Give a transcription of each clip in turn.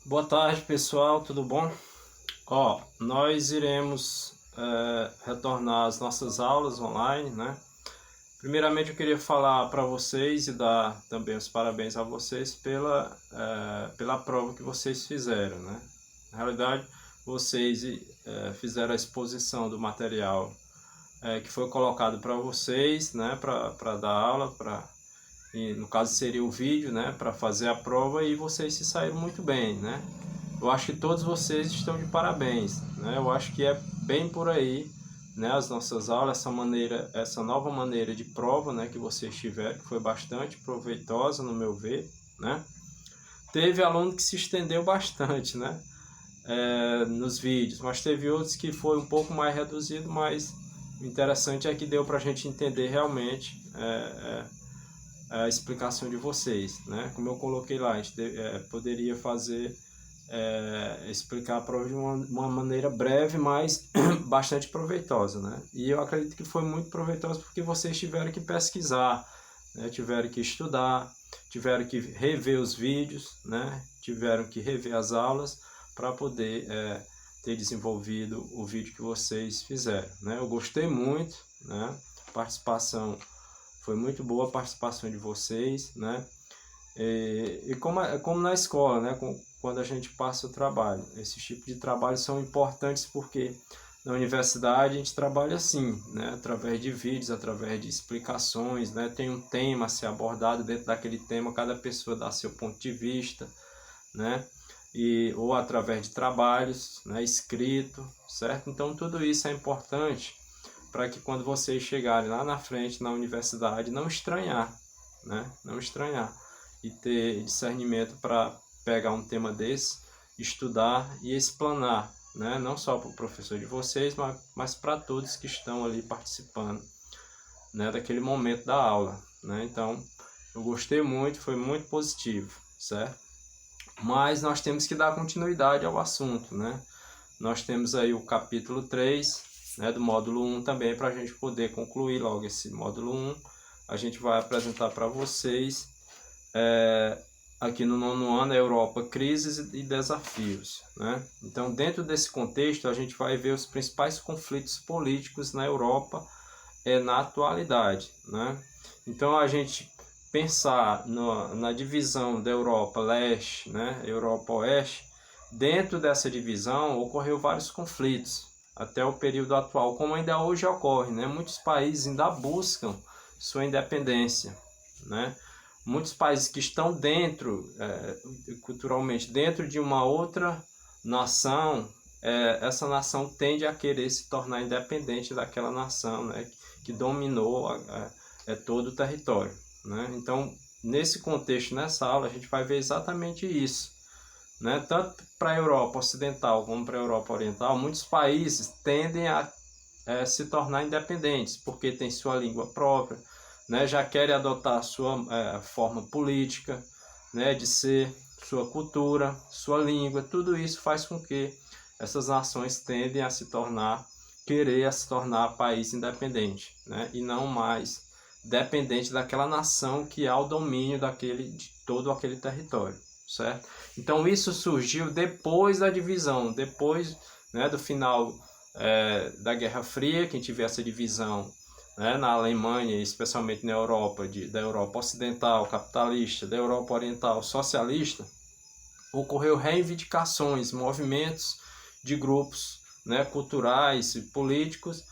Boa tarde, pessoal, tudo bom? Nós iremos retornar às nossas aulas online, né? Primeiramente, eu queria falar para vocês e dar também os parabéns a vocês pela prova que vocês fizeram, né? Na realidade, vocês fizeram a exposição do material que foi colocado para vocês, né? Para dar aula, e no caso seria o vídeo, né, para fazer a prova, e vocês se saíram muito bem, né? Eu acho que todos vocês estão de parabéns, né? Eu acho que é bem por aí, né, as nossas aulas, essa nova maneira de prova, né, que vocês tiveram, que foi bastante proveitosa no meu ver, né? Teve aluno que se estendeu bastante, né, nos vídeos, mas teve outros que foi um pouco mais reduzido, mas o interessante é que deu para a gente entender realmente a explicação de vocês, né? Como eu coloquei lá, a gente poderia fazer, explicar a prova de uma maneira breve, mas bastante proveitosa, né? E eu acredito que foi muito proveitosa porque vocês tiveram que pesquisar, né? Tiveram que estudar, tiveram que rever os vídeos, né? Tiveram que rever as aulas para poder ter desenvolvido o vídeo que vocês fizeram, né? Eu gostei muito, né? Participação Foi muito boa a participação de vocês, né? E como na escola, né? Quando a gente passa o trabalho. Esses tipos de trabalhos são importantes porque na universidade a gente trabalha assim, né? Através de vídeos, através de explicações, né? Tem um tema a ser abordado, dentro daquele tema cada pessoa dá seu ponto de vista, né? Ou através de trabalhos, né? Escrito, certo? Então tudo isso é importante para que quando vocês chegarem lá na frente, na universidade, não estranhar, né? Não estranhar e ter discernimento para pegar um tema desse, estudar e explanar, né? Não só para o professor de vocês, mas para todos que estão ali participando, né? Daquele momento da aula, né? Então, eu gostei muito, foi muito positivo, certo? Mas nós temos que dar continuidade ao assunto, né? Nós temos aí o capítulo 3, né, do módulo 1 também, para a gente poder concluir logo esse módulo 1. A gente vai apresentar para vocês, aqui no nono ano, a Europa, crises e desafios, né? Então, dentro desse contexto, a gente vai ver os principais conflitos políticos na Europa na atualidade, né? Então, a gente pensar na divisão da Europa Leste, né, Europa Oeste, dentro dessa divisão ocorreu vários conflitos até o período atual, como ainda hoje ocorre, né? Muitos países ainda buscam sua independência, né? Muitos países que estão dentro, culturalmente, dentro de uma outra nação, essa nação tende a querer se tornar independente daquela nação, né? Que dominou todo o território, né? Então, nesse contexto, nessa aula, a gente vai ver exatamente isso, né? Tanto para a Europa Ocidental como para a Europa Oriental, muitos países tendem a se tornar independentes, porque tem sua língua própria, né? Já querem adotar sua forma política, né? De ser, sua cultura, sua língua. Tudo isso faz com que essas nações tendem a querer se tornar país independente, né? E não mais dependente daquela nação que há o domínio de todo aquele território, certo? Então isso surgiu depois da divisão, depois, né, do final da Guerra Fria, que a gente vê essa divisão, né, na Alemanha, especialmente na Europa, da Europa Ocidental capitalista, da Europa Oriental socialista. Ocorreu reivindicações, movimentos de grupos, né, culturais e políticos,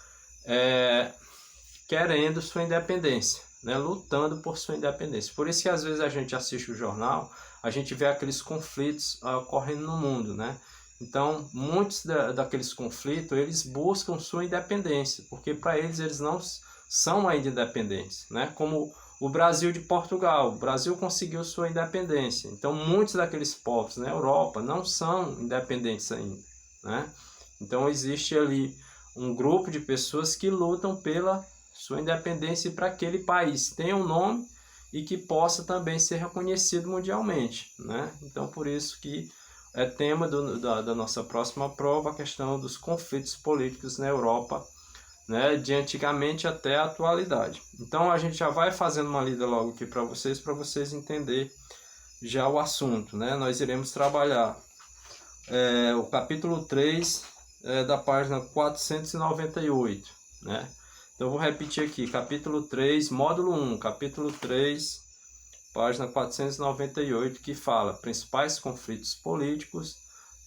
querendo sua independência, né, lutando por sua independência. Por isso que às vezes a gente assiste o jornal, a gente vê aqueles conflitos ocorrendo no mundo, né? Então, muitos daqueles conflitos, eles buscam sua independência, porque para eles não são ainda independentes, né? Como o Brasil de Portugal. O Brasil conseguiu sua independência. Então, muitos daqueles povos na Europa não são independentes ainda, né? Então, existe ali um grupo de pessoas que lutam pela sua independência e para aquele país tenha um nome e que possa também ser reconhecido mundialmente, né? Então, por isso que é tema da nossa próxima prova a questão dos conflitos políticos na Europa, né, de antigamente até a atualidade. Então, a gente já vai fazendo uma lida logo aqui para vocês entenderem já o assunto, né? Nós iremos trabalhar o capítulo 3 da página 498, né? Então eu vou repetir aqui, capítulo 3, módulo 1, capítulo 3, página 498, que fala principais conflitos políticos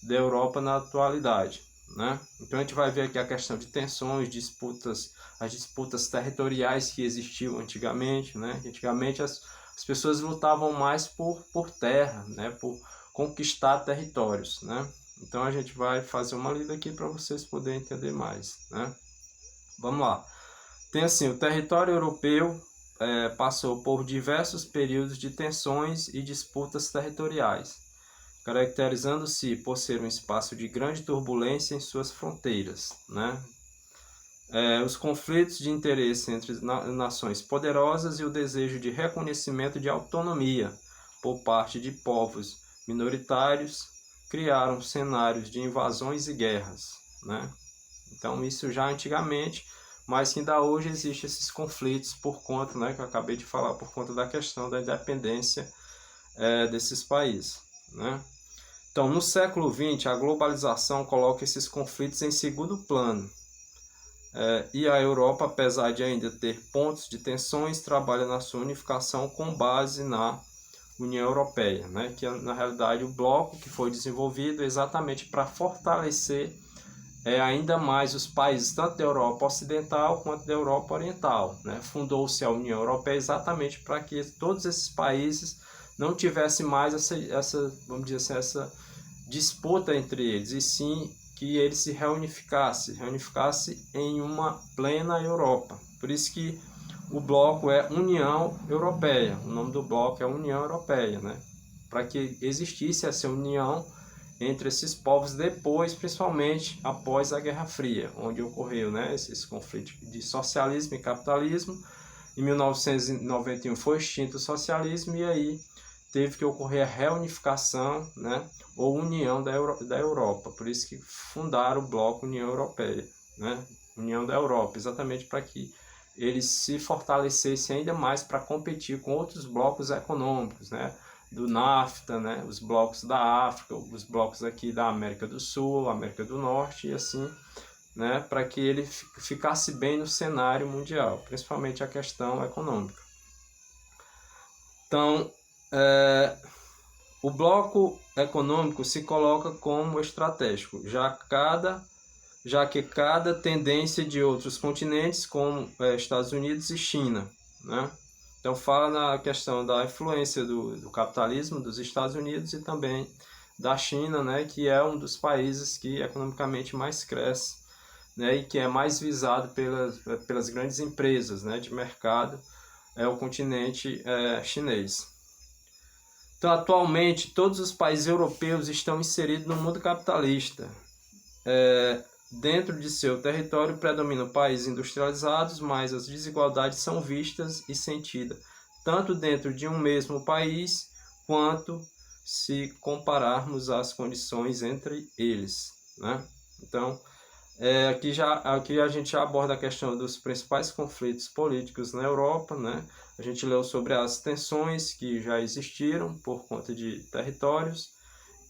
da Europa na atualidade, né? Então a gente vai ver aqui a questão de tensões, disputas, as disputas territoriais que existiam antigamente, né? Antigamente as pessoas lutavam mais por terra, né? Por conquistar territórios, né? Então a gente vai fazer uma lida aqui para vocês poderem entender mais, né? Vamos lá. Tem assim, o território europeu passou por diversos períodos de tensões e disputas territoriais, caracterizando-se por ser um espaço de grande turbulência em suas fronteiras, né? Os conflitos de interesse entre nações poderosas e o desejo de reconhecimento de autonomia por parte de povos minoritários criaram cenários de invasões e guerras, né? Então isso já antigamente, mas que ainda hoje existem esses conflitos por conta, né, que eu acabei de falar, por conta da questão da independência desses países, né? Então, no século XX, a globalização coloca esses conflitos em segundo plano. E a Europa, apesar de ainda ter pontos de tensões, trabalha na sua unificação com base na União Europeia, né? Que é, na realidade, o bloco que foi desenvolvido exatamente para fortalecer ainda mais os países, tanto da Europa Ocidental quanto da Europa Oriental, né? Fundou-se a União Europeia exatamente para que todos esses países não tivessem mais vamos dizer assim, essa disputa entre eles, e sim que eles se reunificassem em uma plena Europa. Por isso que o bloco é União Europeia, o nome do bloco é União Europeia, né? Para que existisse essa união entre esses povos depois, principalmente após a Guerra Fria, onde ocorreu, né, esses conflitos de socialismo e capitalismo. Em 1991 foi extinto o socialismo e aí teve que ocorrer a reunificação, né, ou união da Europa. Por isso que fundaram o bloco União Europeia, né, União da Europa, exatamente para que eles se fortalecessem ainda mais para competir com outros blocos econômicos, né, do NAFTA, né, os blocos da África, os blocos aqui da América do Sul, América do Norte e assim, né, para que ele ficasse bem no cenário mundial, principalmente a questão econômica. Então, o bloco econômico se coloca como estratégico, já que cada tendência de outros continentes, como Estados Unidos e China, né? Então fala na questão da influência do capitalismo dos Estados Unidos e também da China, né, que é um dos países que economicamente mais cresce, né, e que é mais visado pelas grandes empresas, né, de mercado, é o continente chinês. Então, atualmente, todos os países europeus estão inseridos no mundo capitalista. Dentro de seu território predominam países industrializados, mas as desigualdades são vistas e sentidas, tanto dentro de um mesmo país, quanto se compararmos as condições entre eles, né? Então, aqui a gente já aborda a questão dos principais conflitos políticos na Europa, né? A gente leu sobre as tensões que já existiram por conta de territórios,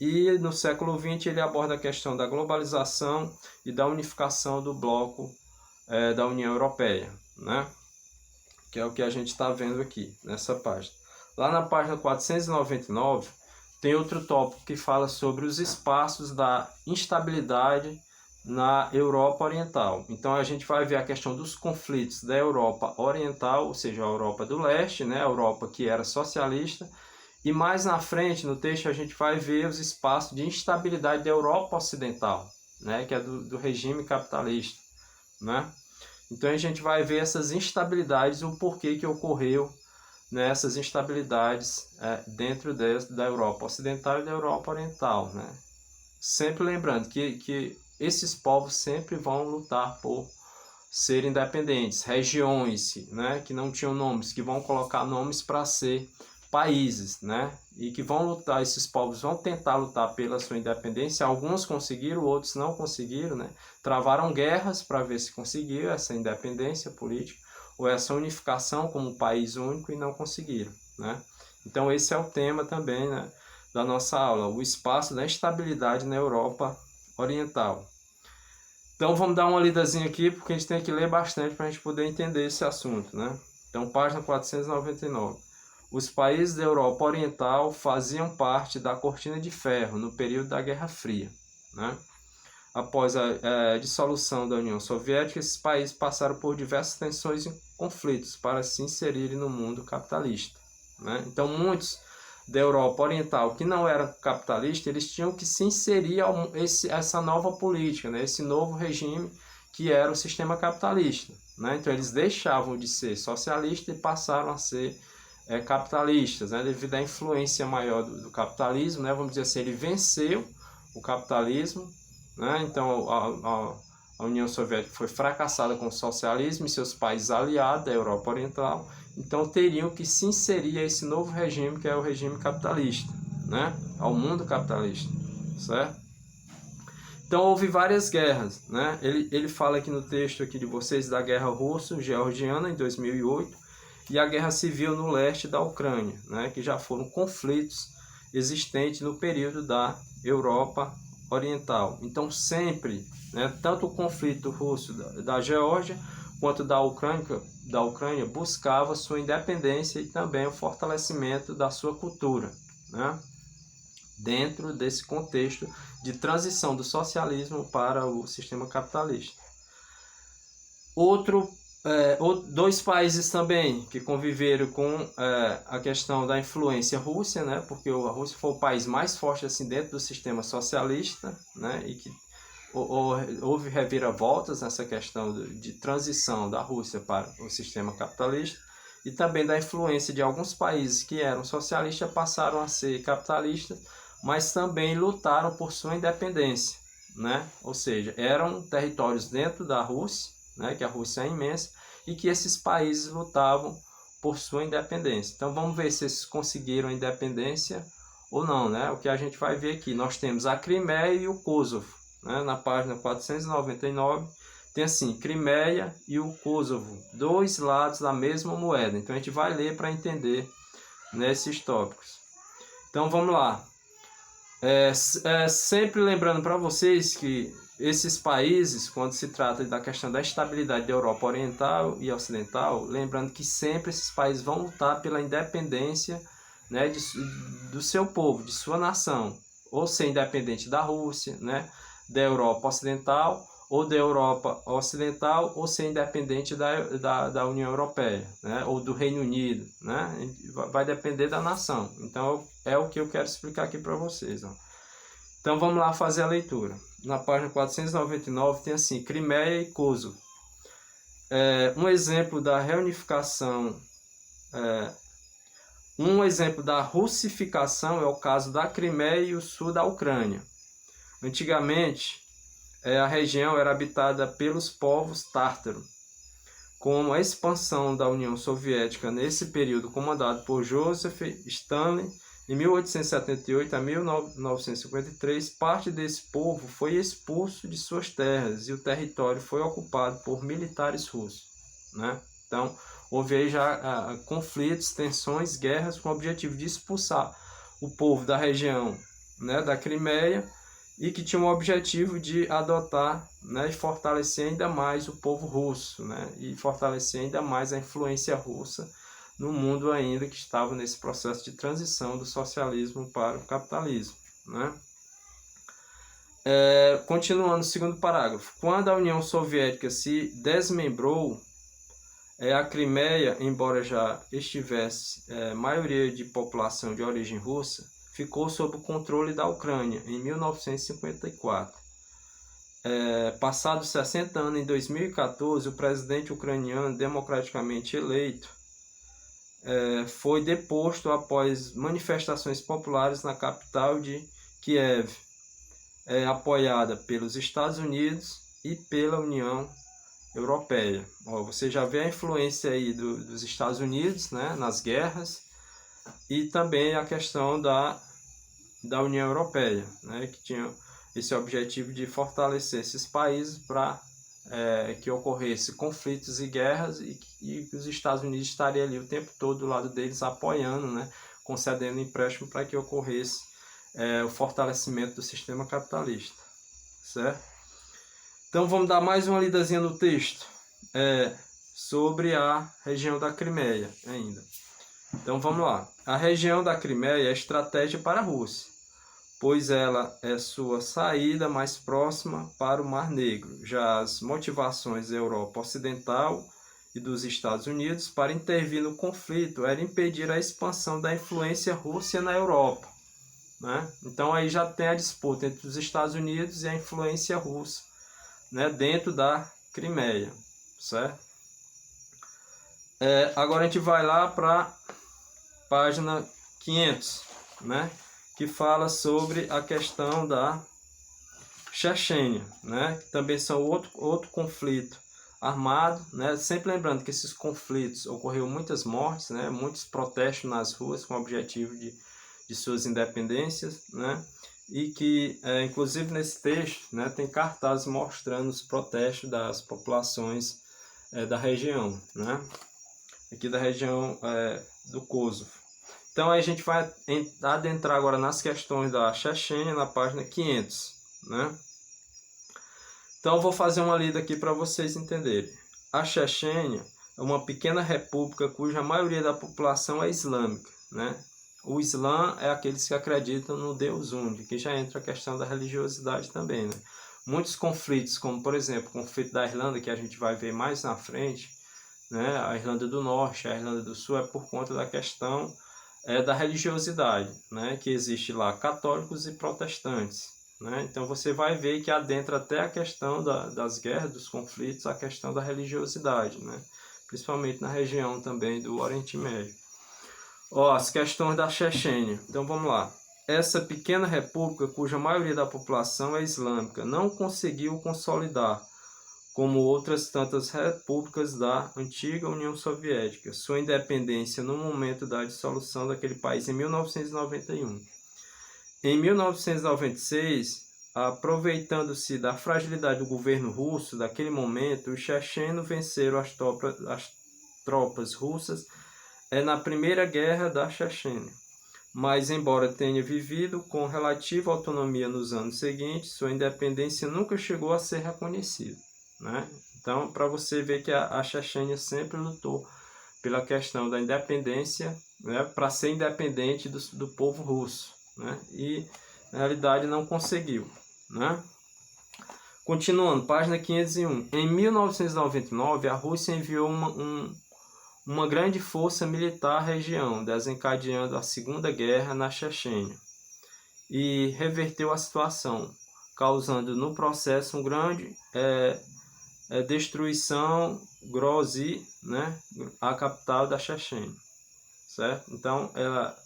e no século XX ele aborda a questão da globalização e da unificação do bloco da União Europeia, né? Que é o que a gente está vendo aqui nessa página. Lá na página 499 tem outro tópico que fala sobre os espaços da instabilidade na Europa Oriental. Então a gente vai ver a questão dos conflitos da Europa Oriental, ou seja, a Europa do Leste, né? A Europa que era socialista. E mais na frente, no texto, a gente vai ver os espaços de instabilidade da Europa Ocidental, né, que é do regime capitalista, né? Então a gente vai ver essas instabilidades, o porquê que ocorreu nessas instabilidades dentro da Europa Ocidental e da Europa Oriental, né? Sempre lembrando que esses povos sempre vão lutar por ser independentes, regiões, né, que não tinham nomes, que vão colocar nomes para ser países, né? E que vão lutar, esses povos vão tentar lutar pela sua independência. Alguns conseguiram, outros não conseguiram, né? Travaram guerras para ver se conseguiram essa independência política ou essa unificação como um país único e não conseguiram, né? Então esse é o tema também, né, da nossa aula, o espaço da instabilidade na Europa Oriental. Então vamos dar uma lidazinha aqui, porque a gente tem que ler bastante para a gente poder entender esse assunto, né? Então, página 499. Os países da Europa Oriental faziam parte da Cortina de Ferro no período da Guerra Fria, né? Após a dissolução da União Soviética, esses países passaram por diversas tensões e conflitos para se inserirem no mundo capitalista, né? Então, muitos da Europa Oriental que não eram capitalistas, eles tinham que se inserir a essa nova política, né? Esse novo regime que era o sistema capitalista, né? Então, eles deixavam de ser socialistas e passaram a ser capitalistas, né? Devido à influência maior do capitalismo, né? Vamos dizer assim, ele venceu o capitalismo, né? Então, a União Soviética foi fracassada com o socialismo e seus países aliados da Europa Oriental, então teriam que se inserir a esse novo regime, que é o regime capitalista, né? Ao mundo capitalista, certo? Então houve várias guerras, né? Ele fala aqui no texto aqui de vocês da guerra russo-georgiana em 2008 e a guerra civil no leste da Ucrânia, né? Que já foram conflitos existentes no período da Europa Oriental. Então sempre, né, tanto o conflito russo da Geórgia quanto da Ucrânia buscava sua independência e também o fortalecimento da sua cultura, né? Dentro desse contexto de transição do socialismo para o sistema capitalista. Dois países também que conviveram com a questão da influência Rússia, né? Porque a Rússia foi o país mais forte assim dentro do sistema socialista, né? E que houve reviravoltas nessa questão de transição da Rússia para o sistema capitalista, e também da influência de alguns países que eram socialistas passaram a ser capitalistas, mas também lutaram por sua independência, né? Ou seja, eram territórios dentro da Rússia, né? Que a Rússia é imensa, e que esses países lutavam por sua independência. Então vamos ver se eles conseguiram a independência ou não, né? O que a gente vai ver aqui, nós temos a Crimeia e o Kosovo, né? Na página 499 tem assim, Crimeia e o Kosovo, dois lados da mesma moeda. Então a gente vai ler para entender nesses tópicos. Então vamos lá. Sempre lembrando para vocês que esses países, quando se trata da questão da estabilidade da Europa Oriental e Ocidental, lembrando que sempre esses países vão lutar pela independência, né, do seu povo, de sua nação, ou ser independente da Rússia, né, da Europa Ocidental, ou da Europa Ocidental, ou ser independente da União Europeia, né, ou do Reino Unido, né, vai depender da nação. Então é o que eu quero explicar aqui para vocês, ó. Então vamos lá fazer a leitura. Na página 499 tem assim, Crimeia e Kosovo. Um exemplo da reunificação, um exemplo da russificação é o caso da Crimeia e o sul da Ucrânia. Antigamente, a região era habitada pelos povos tártaros. Com a expansão da União Soviética nesse período comandado por Joseph Stalin, em 1878 a 1953, parte desse povo foi expulso de suas terras e o território foi ocupado por militares russos, né? Então, houve aí já conflitos, tensões, guerras com o objetivo de expulsar o povo da região, né, da Crimeia, e que tinha o objetivo de adotar, né, e fortalecer ainda mais o povo russo, né, e fortalecer ainda mais a influência russa no mundo ainda que estava nesse processo de transição do socialismo para o capitalismo, né? Continuando o segundo parágrafo. Quando a União Soviética se desmembrou, a Crimeia, embora já estivesse maioria de população de origem russa, ficou sob o controle da Ucrânia em 1954. Passados 60 anos, em 2014, o presidente ucraniano democraticamente eleito foi deposto após manifestações populares na capital de Kiev, apoiada pelos Estados Unidos e pela União Europeia. Você já vê a influência aí dos Estados Unidos, né, nas guerras, e também a questão da União Europeia, né, que tinha esse objetivo de fortalecer esses países para que ocorresse conflitos e guerras e que os Estados Unidos estariam ali o tempo todo do lado deles apoiando, né, concedendo empréstimo para que ocorresse o fortalecimento do sistema capitalista, certo? Então vamos dar mais uma lidazinha no texto sobre a região da Crimeia ainda. Então vamos lá. A região da Crimeia é estratégia para a Rússia, pois ela é sua saída mais próxima para o Mar Negro. Já as motivações da Europa Ocidental e dos Estados Unidos para intervir no conflito era impedir a expansão da influência russa na Europa, né? Então aí já tem a disputa entre os Estados Unidos e a influência russa, né, dentro da Crimeia, certo? Agora a gente vai lá para a página 500, né, que fala sobre a questão da Chechênia, né, que também são outro conflito armado, né, sempre lembrando que esses conflitos ocorreu muitas mortes, né, muitos protestos nas ruas com o objetivo de suas independências, né, e que, inclusive nesse texto, né, tem cartazes mostrando os protestos das populações da região, né, aqui da região do Kosovo. Então aí a gente vai adentrar agora nas questões da Chechênia na página 500, né. Então eu vou fazer uma lida aqui para vocês entenderem. A Chechênia é uma pequena república cuja maioria da população é islâmica, né? O Islã é aqueles que acreditam no Deus único, que já entra a questão da religiosidade também, né? Muitos conflitos, como por exemplo o conflito da Irlanda, que a gente vai ver mais na frente, né? A Irlanda do Norte, a Irlanda do Sul, é por conta da questão da religiosidade, né? Que existe lá católicos e protestantes, né? Então você vai ver que adentra até a questão das guerras, dos conflitos, a questão da religiosidade, né? Principalmente na região também do Oriente Médio. As questões da Chechênia. Então vamos lá. Essa pequena república, cuja maioria da população é islâmica, não conseguiu consolidar, como outras tantas repúblicas da antiga União Soviética, sua independência no momento da dissolução daquele país em 1991. Em 1996, aproveitando-se da fragilidade do governo russo daquele momento, os chechenos venceram as tropas russas na Primeira Guerra da Chechênia. Mas, embora tenha vivido com relativa autonomia nos anos seguintes, sua independência nunca chegou a ser reconhecida, né? Então, para você ver que a Chechênia sempre lutou pela questão da independência, né, para ser independente do povo russo, né? E na realidade não conseguiu, né? Continuando, página 501. Em 1999, a Rússia enviou uma grande força militar à região, desencadeando a Segunda Guerra na Chechênia, e reverteu a situação, causando no processo um grande destruição Grozny, né, a capital da Chechênia, certo? Então ela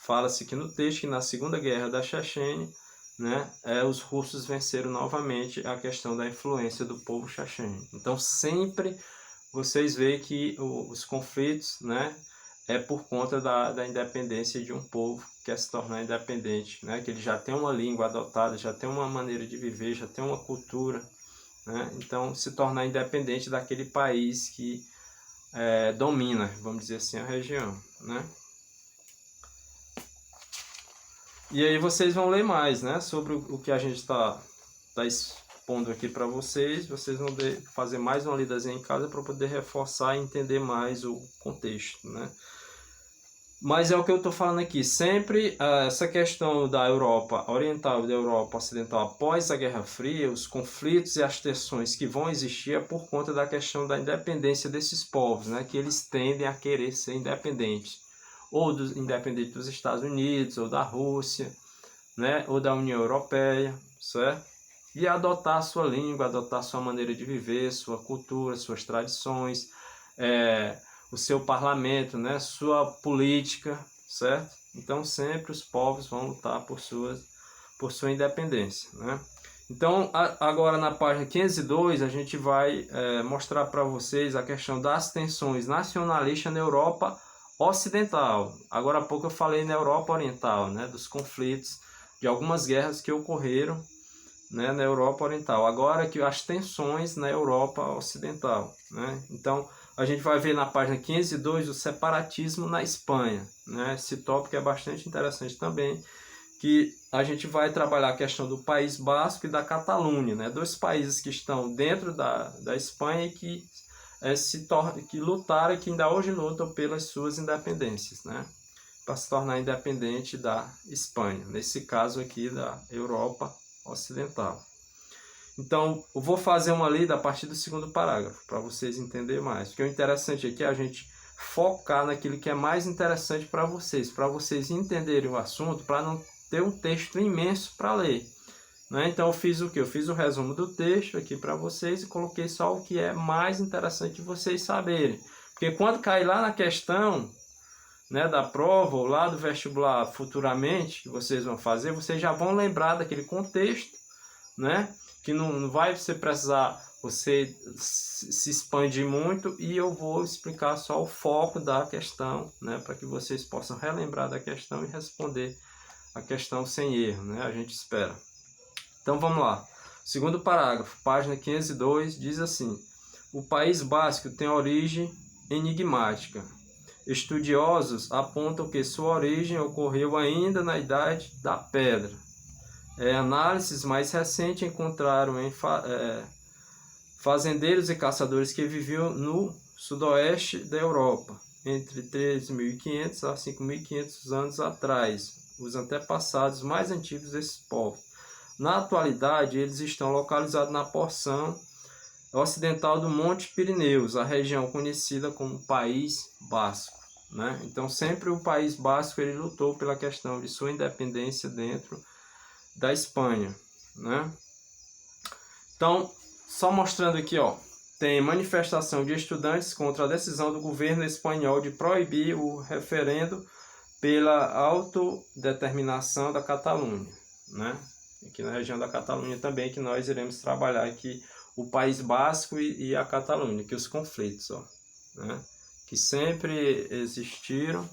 fala-se aqui no texto que na Segunda Guerra da Chechênia, né, os russos venceram novamente a questão da influência do povo checheno. Então sempre vocês veem que os conflitos, né, é por conta da independência de um povo que quer se tornar independente, né, que ele já tem uma língua adotada, já tem uma maneira de viver, já tem uma cultura, né, então se tornar independente daquele país que domina, vamos dizer assim, a região, né. E aí vocês vão ler mais, né, sobre o que a gente está expondo aqui para vocês. Vocês vão fazer mais uma lidazinha em casa para poder reforçar e entender mais o contexto, né. Mas é o que eu estou falando aqui, sempre essa questão da Europa Oriental e da Europa Ocidental após a Guerra Fria, os conflitos e as tensões que vão existir é por conta da questão da independência desses povos, né, que eles tendem a querer ser independentes, ou independente dos Estados Unidos, ou da Rússia, né, ou da União Europeia, certo? E adotar a sua língua, adotar a sua maneira de viver, sua cultura, suas tradições, o seu parlamento, né, sua política, certo? Então sempre os povos vão lutar por sua independência, né? Então agora na página 502 a gente vai mostrar para vocês a questão das tensões nacionalistas na Europa Ocidental. Agora há pouco eu falei na Europa Oriental, né, dos conflitos, de algumas guerras que ocorreram, né, na Europa Oriental. Agora que as tensões na Europa Ocidental, né? Então a gente vai ver na página 502 o separatismo na Espanha, né? Esse tópico é bastante interessante também, que a gente vai trabalhar a questão do País Basco e da Catalunha, né? Dois países que estão dentro da Espanha e que lutaram e que ainda hoje lutam pelas suas independências, né? Para se tornar independente da Espanha, nesse caso aqui da Europa Ocidental. Então, eu vou fazer uma lida a partir do segundo parágrafo, para vocês entenderem mais. Porque o interessante aqui é a gente focar naquilo que é mais interessante para vocês entenderem o assunto, para não ter um texto imenso para ler. Né? Então, eu fiz o quê? Eu fiz o resumo do texto aqui para vocês e coloquei só o que é mais interessante de vocês saberem. Porque quando cair lá na questão, né, da prova ou lá do vestibular futuramente, que vocês vão fazer, vocês já vão lembrar daquele contexto, né? Que não vai você precisar você se expandir muito, e eu vou explicar só o foco da questão, né, para que vocês possam relembrar da questão e responder a questão sem erro, né? A gente espera. Então vamos lá. Segundo parágrafo, página 502, diz assim: o País Basco tem origem enigmática. Estudiosos apontam que sua origem ocorreu ainda na Idade da Pedra. Análises mais recentes encontraram em fazendeiros e caçadores que viviam no sudoeste da Europa, entre 3.500 a 5.500 anos atrás, os antepassados mais antigos desses povos. Na atualidade, eles estão localizados na porção ocidental do Monte Pirineus, a região conhecida como País Basco. Né? Então, sempre o País Basco ele lutou pela questão de sua independência dentro da Espanha, né? Então, só mostrando aqui, ó, tem manifestação de estudantes contra a decisão do governo espanhol de proibir o referendo pela autodeterminação da Catalunha, né? Aqui na região da Catalunha também, que nós iremos trabalhar aqui o País Basco e a Catalunha, que os conflitos, ó, né? Que sempre existiram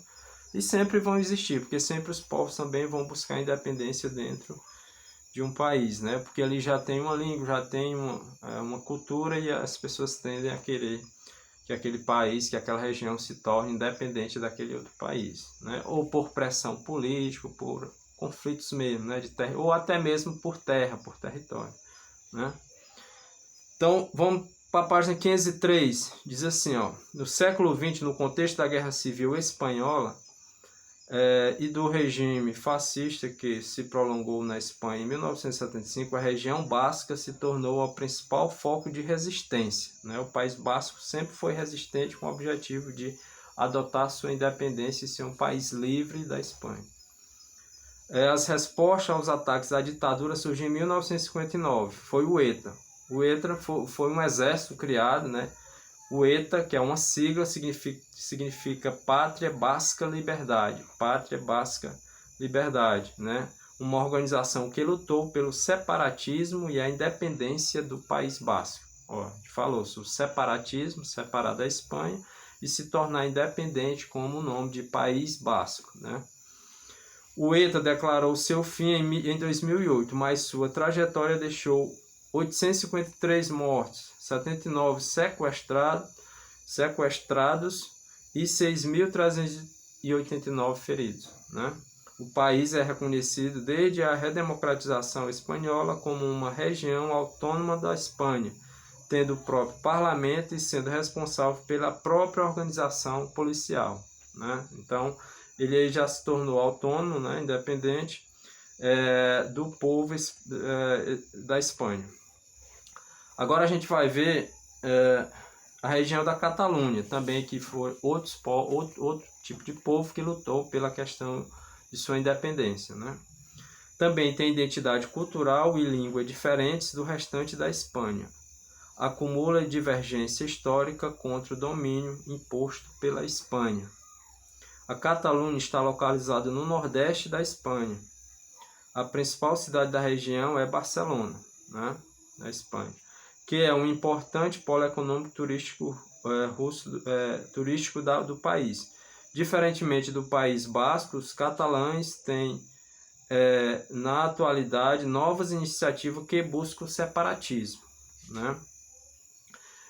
e sempre vão existir, porque sempre os povos também vão buscar independência dentro de um país, né? Porque ali já tem uma língua, já tem uma cultura, e as pessoas tendem a querer que aquele país, que aquela região se torne independente daquele outro país, né? Ou por pressão política, por conflitos mesmo, né? De terra, ou até mesmo por terra, por território, né? Então, vamos para a página 503, diz assim, ó: no século XX, no contexto da Guerra Civil Espanhola, e do regime fascista que se prolongou na Espanha em 1975, a região basca se tornou o principal foco de resistência, né? O País Basco sempre foi resistente com o objetivo de adotar sua independência e ser um país livre da Espanha. As respostas aos ataques da ditadura surgiram em 1959, foi o ETA. O ETA foi um exército criado, né? O ETA, que é uma sigla, significa Pátria Basca Liberdade. Pátria Basca Liberdade, né? Uma organização que lutou pelo separatismo e a independência do País Basco. Ó, a gente falou sobre separatismo, separar da Espanha e se tornar independente como o nome de País Basco, né? O ETA declarou seu fim em 2008, mas sua trajetória deixou 853 mortos, 79 sequestrados e 6.389 feridos, né? O país é reconhecido desde a redemocratização espanhola como uma região autônoma da Espanha, tendo o próprio parlamento e sendo responsável pela própria organização policial, né? Então, ele já se tornou autônomo, né, independente do povo da Espanha. Agora a gente vai ver a região da Catalunha, também, que foi outro tipo de povo que lutou pela questão de sua independência, né? Também tem identidade cultural e língua diferentes do restante da Espanha. Acumula divergência histórica contra o domínio imposto pela Espanha. A Catalunha está localizada no nordeste da Espanha. A principal cidade da região é Barcelona, né, na Espanha, que é um importante polo econômico turístico do país. Diferentemente do País Basco, os catalães têm, na atualidade, novas iniciativas que buscam o separatismo, né?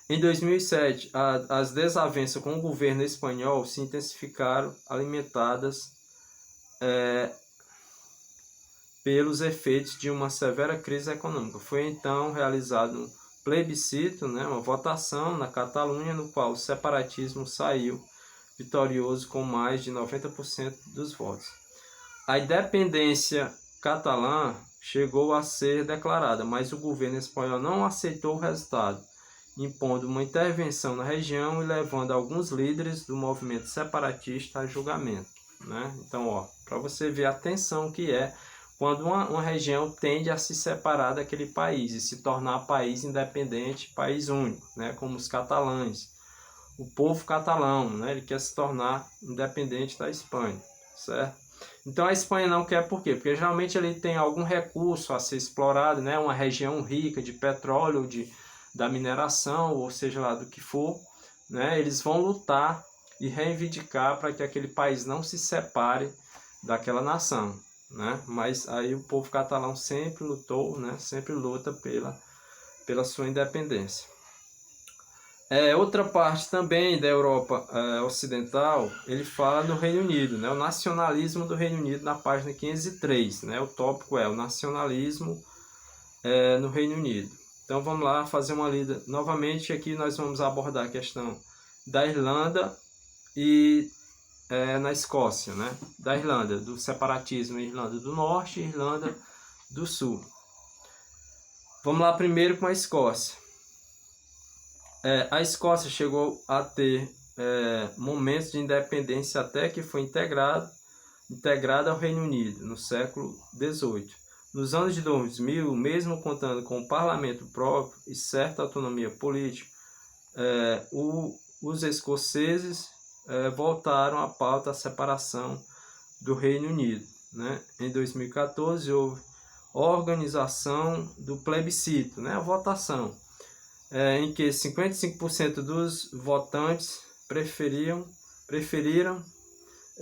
Em 2007, as desavenças com o governo espanhol se intensificaram, alimentadas pelos efeitos de uma severa crise econômica. Foi então realizado um plebiscito, né, uma votação na Catalunha, no qual o separatismo saiu vitorioso com mais de 90% dos votos. A independência catalã chegou a ser declarada, mas o governo espanhol não aceitou o resultado, impondo uma intervenção na região e levando alguns líderes do movimento separatista a julgamento, né? Então, para você ver a tensão que é quando uma região tende a se separar daquele país e se tornar país independente, país único, né? Como os catalães. O povo catalão, né? Ele quer se tornar independente da Espanha, certo? Então a Espanha não quer por quê? Porque geralmente ele tem algum recurso a ser explorado, né? Uma região rica de petróleo, da mineração, ou seja lá do que for, né? Eles vão lutar e reivindicar para que aquele país não se separe daquela nação, né? Mas aí o povo catalão sempre lutou, né? Sempre luta pela sua independência. Outra parte também da Europa Ocidental, ele fala do Reino Unido, né? O nacionalismo do Reino Unido na página 503, né? O tópico é o nacionalismo no Reino Unido. Então vamos lá fazer uma lida. Novamente aqui nós vamos abordar a questão da Irlanda e na Escócia, né? Da Irlanda, do separatismo, Irlanda do Norte e Irlanda do Sul. Vamos lá primeiro com a Escócia. A Escócia chegou a ter momentos de independência até que foi integrada ao Reino Unido no século XVIII. Nos anos de 2000, mesmo contando com um parlamento próprio e certa autonomia política, os escoceses voltaram à pauta da separação do Reino Unido, né? Em 2014 houve organização do plebiscito, né? A votação, em que 55% dos votantes preferiram